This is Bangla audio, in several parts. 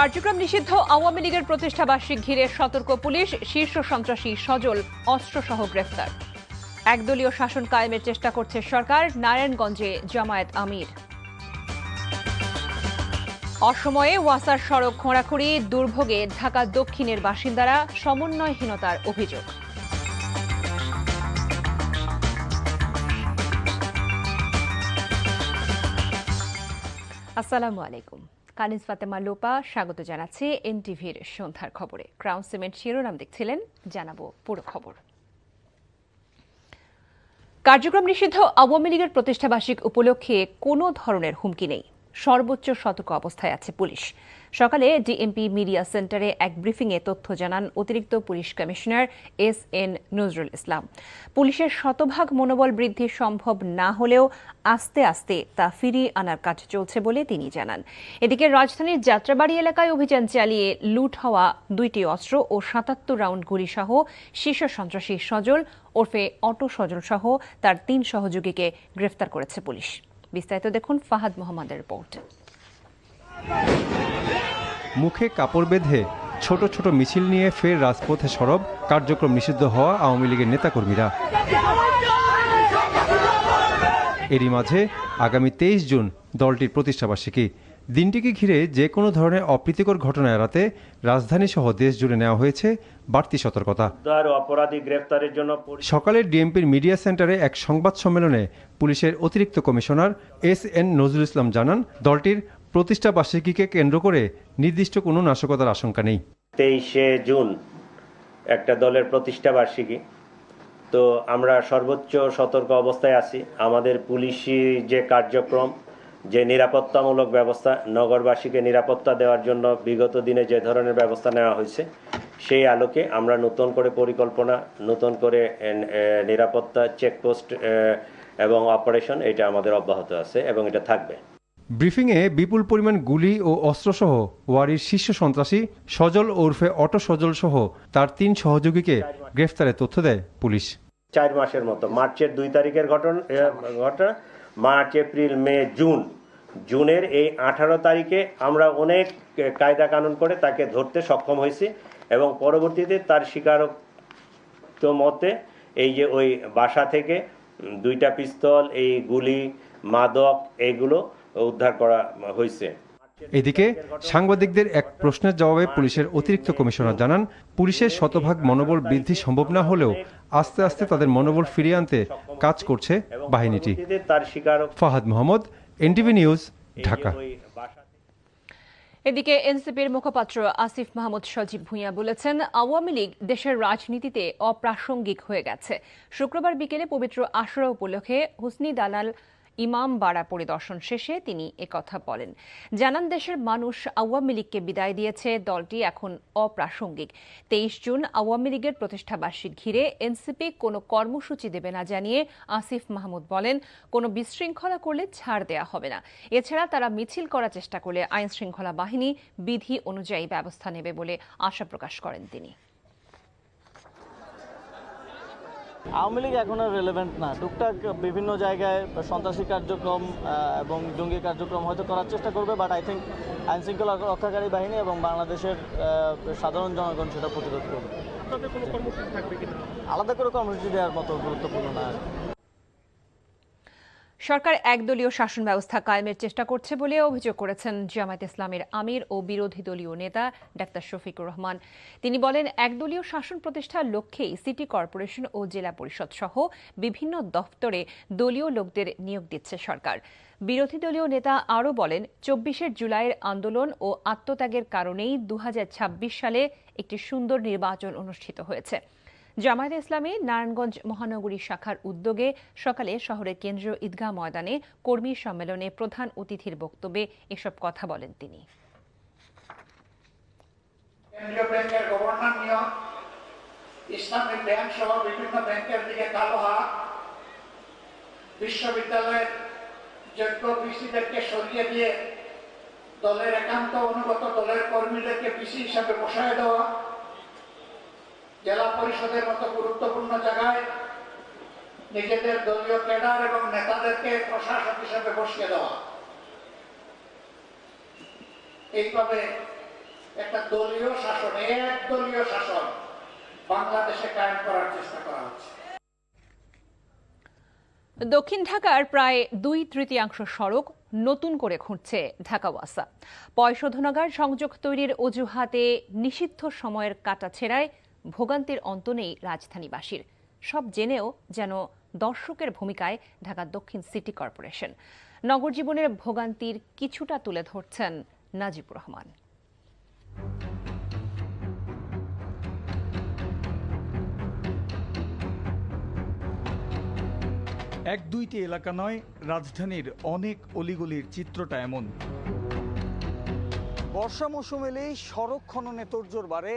কার্যক্রম নিষিদ্ধ আওয়ামী লীগের প্রতিষ্ঠাবার্ষিক ঘিরে সতর্ক পুলিশ, শীর্ষ সন্ত্রাসী সজল অস্ত্রসহ গ্রেফতার। একদলীয় শাসন কায়েমের চেষ্টা করছে সরকার, নারায়ণগঞ্জে জামায়াত আমির। অসময়ে ওয়াসার সড়ক খোঁড়াখুড়ি, দুর্ভোগে ঢাকা দক্ষিণের বাসিন্দারা, সমন্বয়হীনতার অভিযোগ। আসসালামু আলাইকুম। কানিজ ফাতেমা লোপা স্বাগত জানাচ্ছি এনটিভির সন্ধ্যার খবরে। ক্রাউন সিমেন্ট শিরোনাম দেখছিলেন, জানাবো পুরো খবর। কার্যক্রম নিষিদ্ধ আওয়ামী লীগের প্রতিষ্ঠাবার্ষিক উপলক্ষে কোনো ধরনের হুমকি নেই, সর্বোচ্চ সতর্ক অবস্থায় আছে পুলিশ। সকালে ডিএমপি মিডিয়া সেন্টারে এক ব্রিফিংয়ে তথ্য জানান অতিরিক্ত police commissioner S N. Nazrul Islam. পুলিশের শতভাগ মনোবল বৃদ্ধি সম্ভব না হলেও আস্তে আস্তে তা ফিরিয়ে আনার কাজ চলছে বলে তিনি জানান। এদিকে রাজধানীর যাত্রাবাড়ি এলাকায় অভিযান চালিয়ে লুট হওয়া 2টি অস্ত্র ও 77 রাউন্ড গুলিসহ শীর্ষ সন্ত্রাসী সজল ওরফে অটো সজল সহ তার 3 সহযোগীকে গ্রেফতার করেছে পুলিশ। বিস্তারিত দেখুন ফাহাদ মোহাম্মদের রিপোর্ট। মুখে কাপড় বেঁধে ছোট ছোট মিছিল নিয়ে ফের রাজপথে সরব কার্যক্রম নিষিদ্ধ হওয়া আওয়ামী লীগের নেতাকর্মীরা। এরই মাঝে আগামী 23 জুন দলটির প্রতিষ্ঠাবার্ষিকী। দিনটিকে ঘিরে যে কোনো ধরনের অপ্রীতিকর ঘটনা এড়াতে রাজধানী সহ দেশ জুড়ে নেওয়া হয়েছে বাড়তি সতর্কতা। অপরাধী গ্রেফতারের জন্য সকালে ডিএমপির মিডিয়া সেন্টারে এক সংবাদ সম্মেলনে পুলিশের অতিরিক্ত কমিশনার এস.এন. নজরুল ইসলাম জানান, দলটির প্রতিষ্ঠা বার্ষিকীকে কেন্দ্র করে নির্দিষ্ট কোনো নাশকতার আশঙ্কা নেই। 23 জুন একটা দলের প্রতিষ্ঠা বার্ষিকী, তো আমরা সর্বোচ্চ সতর্ক অবস্থায় আছি। আমাদের পুলিশি যে কার্যক্রম, যে নিরাপত্তামূলক ব্যবস্থা, নগরবাসীকে নিরাপত্তা দেওয়ার জন্য বিগত দিনে যে ধরনের ব্যবস্থা নেওয়া হয়েছে, সেই আলোকে আমরা নতুন করে পরিকল্পনা, নতুন করে নিরাপত্তা চেকপোস্ট এবং অপারেশন, এটা আমাদের অব্যাহত আছে এবং এটা থাকবে। ব্রিফিংয়ে বিপুল পরিমাণ গুলি ও অস্ত্রসহ ওয়ারির শীর্ষ সন্ত্রাসী সজল ওরফে অটো সজল সহ তার 3 সহযোগীকে গ্রেফতারের তথ্য দেয় পুলিশ। 4 মাসের মতো, মার্চের 2 তারিখের ঘটনা, মার্চ, এপ্রিল, মে, জুনের এই 18 তারিখে আমরা অনেক কায়দা কানুন করে তাকে ধরতে সক্ষম হয়েছি এবং পরবর্তীতে তার স্বীকারোক্ত মতে এই যে ওই বাসা থেকে 2টা পিস্তল, এই গুলি, মাদক, এইগুলো উদ্ধার করা হয়েছে। এদিকে সাংবাদিকদের এক প্রশ্নের জবাবে পুলিশের অতিরিক্ত কমিশনার জানান, পুলিশের শতভাগ মনোবল বৃদ্ধি সম্ভব না হলেও আস্তে আস্তে তাদের মনোবল ফিরিয়ে আনতে কাজ করছে বাহিনীটি। Fahad Mohammad, NTV news, Dhaka. এদিকে এনসিপির মুখপাত্র আসিফ মাহমুদ সজীব ভুঁইয়া বলেছেন, আওয়ামী লীগ দেশের রাজনীতিতে অপ্রাসঙ্গিক হয়ে গেছে। শুক্রবার বিকেলে পবিত্র আশুরা উপলক্ষে হুসনি দালাল ইমামবাড়া পরিদর্শন শেষে তিনি একথা বলেন। জানান, দেশের মানুষ আওয়ামী লীগকে বিদায় দিয়েছে, দলটি এখন অপ্রাসঙ্গিক। 23 জুন আওয়ামী লীগের প্রতিষ্ঠাবার্ষিক ঘিরে এনসিপি কোনো কর্মসূচি দেবে না জানিয়ে আসিফ মাহমুদ বলেন, কোনো বিশৃঙ্খলা করলে ছাড় দেয়া হবে না। এছাড়া তারা মিছিল করার চেষ্টা করলে আইন শৃঙ্খলা বাহিনী বিধি অনুযায়ী ব্যবস্থা নেবে বলে আশা প্রকাশ করেন তিনি। আওয়ামী লীগ এখন আর রেলেভেন্ট না। টুকটাক বিভিন্ন জায়গায় সন্ত্রাসী কার্যক্রম এবং জঙ্গি কার্যক্রম হয়তো করার চেষ্টা করবে, বাট আই থিঙ্ক আইন শৃঙ্খলা রক্ষাকারী বাহিনী এবং বাংলাদেশের সাধারণ জনগণ সেটা প্রতিরোধ করবে। আলাদা করে কর্মসূচি দেওয়ার মতো গুরুত্বপূর্ণ না। সরকার একদলীয় শাসন ব্যবস্থা কায়েমের চেষ্টা করছে বলে অভিযোগ করেছেন জামায়াত ইসলামের আমির ও বিরোধী দলীয় নেতা ডাক্তার শফিকুর রহমান। তিনি বলেন, একদলীয় শাসন প্রতিষ্ঠার লক্ষ্যেই সিটি কর্পোরেশন ও জেলা পরিষদ সহ বিভিন্ন দফতরে দলীয় লোকদের নিয়োগ দিচ্ছে সরকার। বিরোধী দলীয় নেতা আরও বলেন, 24 জুলাইয়ের আন্দোলন ও আত্মত্যাগের কারণেই 2026 সালে একটি সুন্দর নির্বাচন অনুষ্ঠিত হয়েছে। জামায়াত ইসলামী নারায়ণগঞ্জ মহানগরী শাখার উদ্যোগে সকালে শহরের কেন্দ্রীয় ঈদগাহ ময়দানে কর্মী সম্মেলনে প্রধান অতিথির বক্তব্যে এসব কথা বলেন তিনি। কেন্দ্রীয় ব্যাংকের গভর্নর নিয়োগ, ইসলামী ব্যাংক সহ বিভিন্ন ব্যাংকের দিকে কালো হাত, বিশ্ববিদ্যালয়ের যোগ্য ভিসিদেরকে সরিয়ে দিয়ে দলের একান্ত অনুগত দলের কর্মীদেরকে ভিসি হিসাবে বসায় দেওয়া, জেলা পরিষদের মতো গুরুত্বপূর্ণ জায়গায় নিজেদের দলীয় ক্যাডার এবং নেতাদেরকে প্রশাসক হিসেবে বসিয়ে দেওয়া, এইভাবে একটা দলীয় শাসন, একদলীয় শাসন বাংলাদেশে কায়েম করার চেষ্টা করা হচ্ছে। দক্ষিণ ঢাকার প্রায় 2/3 সড়ক নতুন করে খুঁড়ছে ঢাকা ওয়াসা। পয়ঃশোধনাগার সংযোগ তৈরির অজুহাতে নিষিদ্ধ সময়ের কাটাছেঁড়ায় ভোগান্তির অন্ত নেই রাজধানীবাসীর। সব জেনেও যেন দর্শকের ভূমিকায় ঢাকা দক্ষিণ সিটি কর্পোরেশন। নগর জীবনের ভোগান্তির কিছুটা তুলে ধরছেন নাজিবুর রহমান। 1-2টি এলাকা নয়, রাজধানীর অনেক অলিগলির চিত্রটা এমন। বর্ষা মৌসুম এলেই সড়ক খননে তোড়জোড় বাড়ে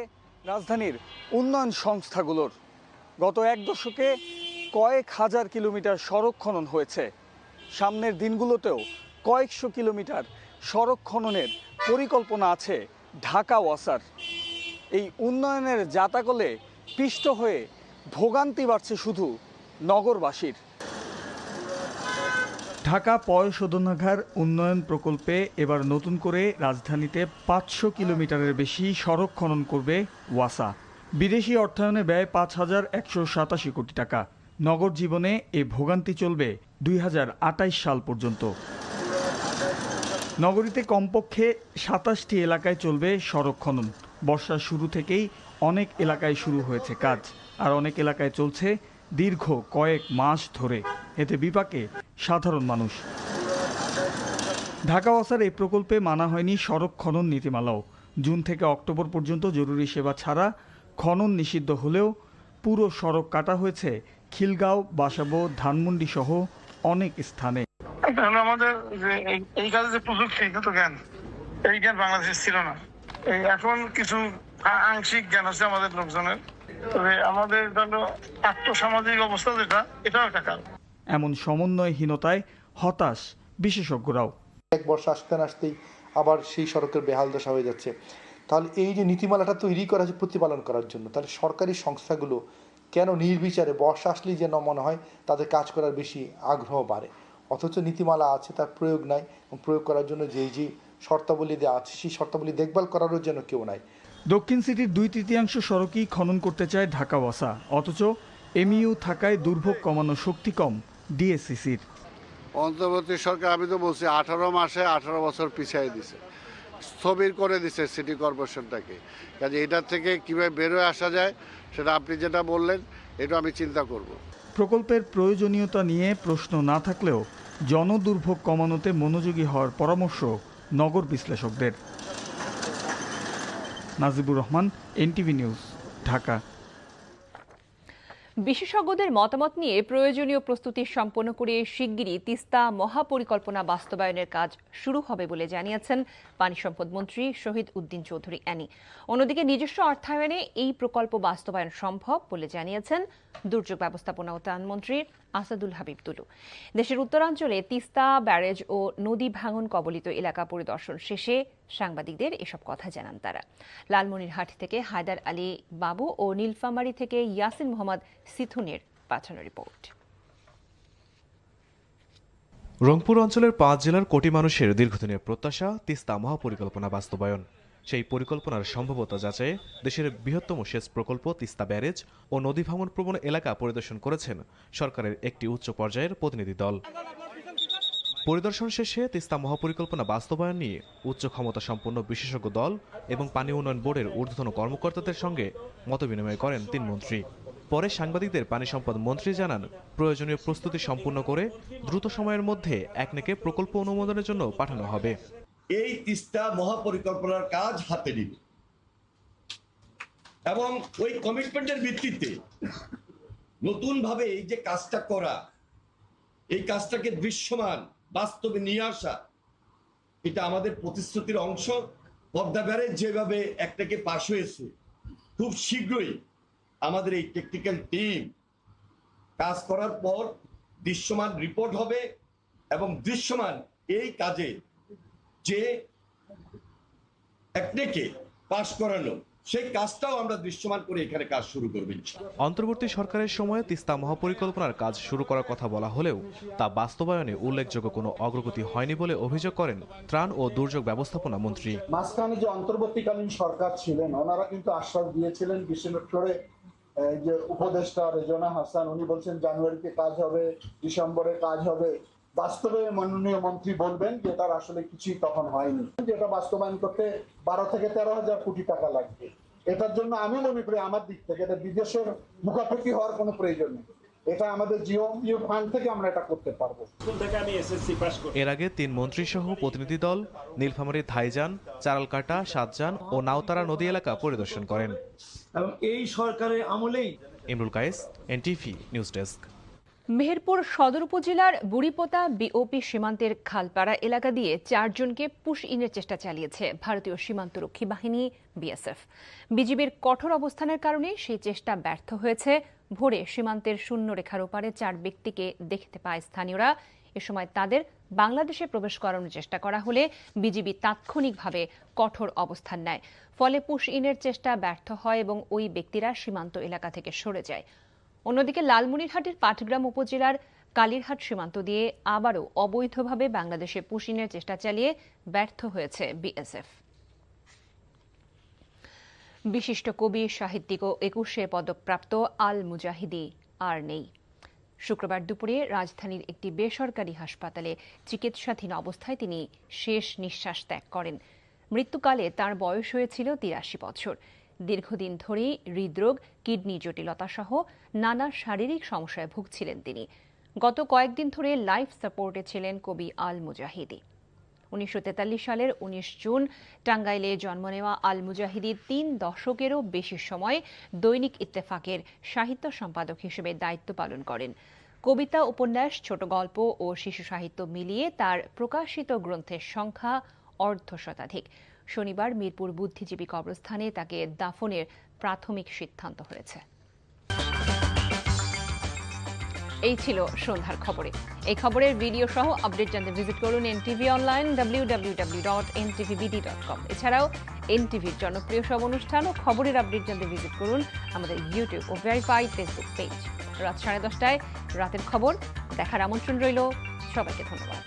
রাজধানীর উন্নয়ন সংস্থাগুলোর। গত 1 দশকে কয়েক হাজার কিলোমিটার সড়ক খনন হয়েছে। সামনের দিনগুলোতেও কয়েকশো কিলোমিটার সড়ক খননের পরিকল্পনা আছে ঢাকা ওয়াসার। এই উন্নয়নের জাতাকলে পিষ্ট হয়ে ভোগান্তি বাড়ছে শুধু নগরবাসীর। ঢাকা পয়ঃশোধনাগার উন্নয়ন প্রকল্পে এবার নতুন করে রাজধানীতে 500 কিলোমিটারের বেশি সড়ক খনন করবে ওয়াসা। বিদেশি অর্থায়নে ব্যয় 5,187 কোটি টাকা। নগর জীবনে এ ভোগান্তি চলবে 2028 সাল পর্যন্ত। নগরীতে কমপক্ষে 27টি এলাকায় চলবে সড়ক খনন। বর্ষার শুরু থেকেই অনেক এলাকায় শুরু হয়েছে কাজ, আর অনেক এলাকায় চলছে দীর্ঘ কয়েক মাস ধরে। এতে বিপাকে সাধারণ মানুষ। ঢাকা ওয়াসার এই প্রকল্পে মানা হয়নি সড়ক খনন নীতিমালাও। জুন থেকে অক্টোবর পর্যন্ত জরুরি সেবা ছাড়া খনন নিষিদ্ধ হলেও পুরো সড়ক কাটা হয়েছে খিলগাঁও, বাসাবো, ধানমন্ডি সহ অনেক স্থানে। আমাদের যে এই কাজে যে প্রযুক্তি জ্ঞান, এই জ্ঞান বাংলাদেশে ছিল না। এখন কিছু আংশিক জ্ঞান আছে আমাদের লোকজনের, তবে আমাদের আর্থসামাজিক অবস্থা যেটা, এটাও একটা কারণ। এমন সমন্বয়হীনতায় হতাশ বিশেষজ্ঞরাও। এক বর্ষা আসতে না আসতেই আবার সেই সড়কের বেহাল দশা হয়ে যাচ্ছে। তাহলে এই যে নীতিমালাটা তৈরি করা হয়েছে প্রতিপালন করার জন্য, তাহলে সরকারি সংস্থাগুলো কেন নির্বিচারে বর্ষা আসলেই যেন মনে হয় তাদের কাজ করার বেশি আগ্রহ বাড়ে, অথচ নীতিমালা আছে তার প্রয়োগ নাই, এবং প্রয়োগ করার জন্য যে শর্তাবলী দেওয়া আছে সেই শর্তাবলী দেখভাল করারও যেন কেউ নাই। দক্ষিণ সিটির 2/3 সড়কই খনন করতে চায় ঢাকা ওয়াসা, অথচ এমইউ থাকায় দুর্ভোগ কমানো শক্তি কম ডিএসসিসির। অন্তর্বর্তী সরকার, আমি তো বলছি 18 মাসে 18 বছর পিছিয়ে দিছে, স্থবির করে দিছে সিটি কর্পোরেশনটাকে। কাজে এটার থেকে কীভাবে বেরোয় আসা যায় সেটা আপনি যেটা বললেন, এটা আমি চিন্তা করব। প্রকল্পের প্রয়োজনীয়তা নিয়ে প্রশ্ন না থাকলেও জনদুর্ভোগ কমানোতে মনোযোগী হওয়ার পরামর্শ নগর বিশ্লেষকদের। Najibur Rahman, NTV news, Dhaka. বিশেষজ্ঞদের মতামত নিয়ে প্রয়োজনীয় প্রস্তুতি সম্পন্ন করে শিগগিরই তিস্তা মহাপরিকল্পনা বাস্তবায়নের কাজ শুরু হবে বলে জানিয়েছেন পানি সম্পদ মন্ত্রী শহীদ উদ্দিন চৌধুরী অ্যানি। অন্যদিকে নিজস্ব অর্থায়নে এই প্রকল্প বাস্তবায়ন সম্ভব বলে জানিয়েছেন দুর্যোগ ব্যবস্থাপনা ও ত্রাণ মন্ত্রী আসাদুল হাবিব তুলু। দেশের উত্তরাঞ্চলে তিস্তা ব্যারেজ ও নদী ভাঙন কবলিত এলাকা পরিদর্শন শেষে সাংবাদিকদের এসব কথা জানান তারা। লালমনিরহাট থেকে হায়দার আলী বাবু ও নীলফামারী থেকে ইয়াসিন মোহাম্মদ সিথুনের পাঠানো রিপোর্ট। রংপুর অঞ্চলের 5 জেলার কোটি মানুষের দীর্ঘদিনের প্রত্যাশা তিস্তা মহাপরিকল্পনা বাস্তবায়ন। সেই পরিকল্পনার সম্ভাব্যতা যাচাইয়ে দেশের বৃহত্তম সেচ প্রকল্প তিস্তা ব্যারেজ ও নদী ভাঙন প্রবণ এলাকা পরিদর্শন করেছেন সরকারের একটি উচ্চ পর্যায়ের প্রতিনিধি দল। পরিদর্শন শেষে তিস্তা মহাপরিকল্পনা বাস্তবায়ন নিয়ে উচ্চ ক্ষমতা সম্পন্ন বিশেষজ্ঞ দল এবং পানি উন্নয়ন বোর্ডের ঊর্ধ্বতন কর্মকর্তাদের সঙ্গে মতবিনিময় করেন 3 মন্ত্রী। পরে সাংবাদিকদের পানি সম্পদ মন্ত্রী জানান, প্রয়োজনীয় প্রস্তুতি সম্পূর্ণ করে দ্রুত সময়ের মধ্যে একনেকে প্রকল্প অনুমোদনের জন্য পাঠানো হবে। এই তিস্তা মহাপরিকল্পনার কাজ হাতে নিবে এবং ওই কমিটমেন্টের ভিত্তিতে নতুনভাবে এই যে কাজটা করা, এই কাজটাকে দৃশ্যমান বাস্তবে নিয়ে আসা, এটা আমাদের প্রতিশ্রুতির অংশ। পদ্মা ব্যারেজ যেভাবে একটাকে পাশ হয়েছে, খুব শীঘ্রই আমাদের এই টেকনিক্যাল টিম কাজ করার পর দৃশ্যমান রিপোর্ট হবে এবং দৃশ্যমান এই কাজে যে একটাকে পাশ করানো সেই কাজটাও আমরা দৃশ্যমান করে এখানে কাজ শুরু করবো ইনশাআল্লাহ। অন্তর্বর্তী সরকারের সময়ে তিস্তা মহাপরিকল্পনার কাজ শুরু করার কথা বলা হলেও তা বাস্তবায়নে উল্লেখযোগ্য কোনো অগ্রগতি হয়নি বলে অভিযোগ করেন ত্রাণ ও দুর্যোগ ব্যবস্থাপনা মন্ত্রী। মাঝখানে যে অন্তর্বর্তীকালীন সরকার ছিলেন ওনারা কিন্তু আশ্বাস দিয়েছিলেন বিশ্বনেশ্বরে যে উপদেষ্টা রেজনা হাসান উনি বলছেন জানুয়ারিতে কাজ হবে, ডিসেম্বরে কাজ হবে। বাস্তবে মাননীয় মন্ত্রী বলবেন যে তার আসলে কিছুই তখন হয়নি, যেটা বাস্তবায়ন করতে 12 থেকে 13,000 কোটি টাকা লাগবে। এটার জন্য আমি মনে করি আমার দিক থেকে এটা বিদেশের মুখাপেক্ষি হওয়ার কোনো প্রয়োজন নেই, এটা আমাদের জিও ফান্ড থেকে আমরা এটা করতে পারবো। এর আগে 3 মন্ত্রী সহ প্রতিনিধি দল নীলফামারী থাইজান, চারালকাটা, সাতজান ও নাওতারা নদী এলাকা পরিদর্শন করেন। এবং এই সরকারের আমলেই Imrul Kayes, NTV news desk. Meherpur সদর উপজেলার বুড়িপোতা বিওপি সীমান্তের খালপাড়া এলাকা দিয়ে 4 জনকে পুশ ইনের চেষ্টা চালিয়েছে ভারতীয় সীমান্তরক্ষী বাহিনী বিএসএফ। বিজিবির কঠোর অবস্থানের কারণে সেই চেষ্টা ব্যর্থ হয়েছে। ভোরে সীমান্তের শূন্য রেখার ওপারে 4 ব্যক্তিকে দেখতে পায় স্থানীয়রা। এ সময় তাদের বাংলাদেশে প্রবেশ করানোর চেষ্টা করা হলে বিজিবি তাৎক্ষণিকভাবে কঠোর অবস্থান নেয়। ফলে পুশ ইনের চেষ্টা ব্যর্থ হয় এবং ওই ব্যক্তিরা সীমান্ত এলাকা থেকে সরে যায়। অন্যদিকে লালমনিরহাটের পাটগ্রাম উপজেলার কালিরহাট সীমান্ত দিয়ে আবারও অবৈধভাবে বাংলাদেশে পুশ ইনের চেষ্টা চালিয়ে ব্যর্থ হয়েছে বিএসএফ। বিশিষ্ট কবি, সাহিত্যিক ও 21শে পদকপ্রাপ্ত আল মুজাহিদি আর নেই। শুক্রবার দুপুরে রাজধানীর একটি বেসরকারি হাসপাতালে চিকিৎসাধীন অবস্থায় তিনি শেষ নিঃশ্বাস ত্যাগ করেন। মৃত্যুকালে তার বয়স হয়েছিল 83 বছর। দীর্ঘদিন ধরেই হৃদরোগ, কিডনি জটিলতা সহ নানা শারীরিক সমস্যায় ভুগছিলেন তিনি। গত কয়েকদিন ধরে লাইফ সাপোর্টে ছিলেন কবি আল মুজাহিদি। 1943 সালের 19 জুন টাঙ্গাইলে জন্ম নেওয়া আল মুজাহিদি 3 দশকেরও বেশি সময় দৈনিক ইত্তেফাকের সাহিত্য সম্পাদক হিসেবে দায়িত্ব পালন করেন। কবিতা, উপন্যাস, ছোট গল্প ও শিশু সাহিত্য মিলিয়ে তার প্রকাশিত গ্রন্থের সংখ্যা অর্ধশতাধিক। শনিবার মিরপুর বুদ্ধিজীবী কবরস্থানে তাকে দাফনের প্রাথমিক সিদ্ধান্ত হয়েছে। এই ছিল সন্ধ্যার খবরে। এই খবরের ভিডিও সহ আপডেট জানতে ভিজিট করুন এনটিভি অনলাইন www.ntvbd.com। এছাড়াও এনটিভির জনপ্রিয় সব অনুষ্ঠান ও খবরের আপডেট জানতে ভিজিট করুন আমাদের ইউটিউব ও ভেরিফাইড ফেসবুক পেজ। রাত 10:30টায় রাতের খবর দেখার আমন্ত্রণ রইল। সবাইকে ধন্যবাদ।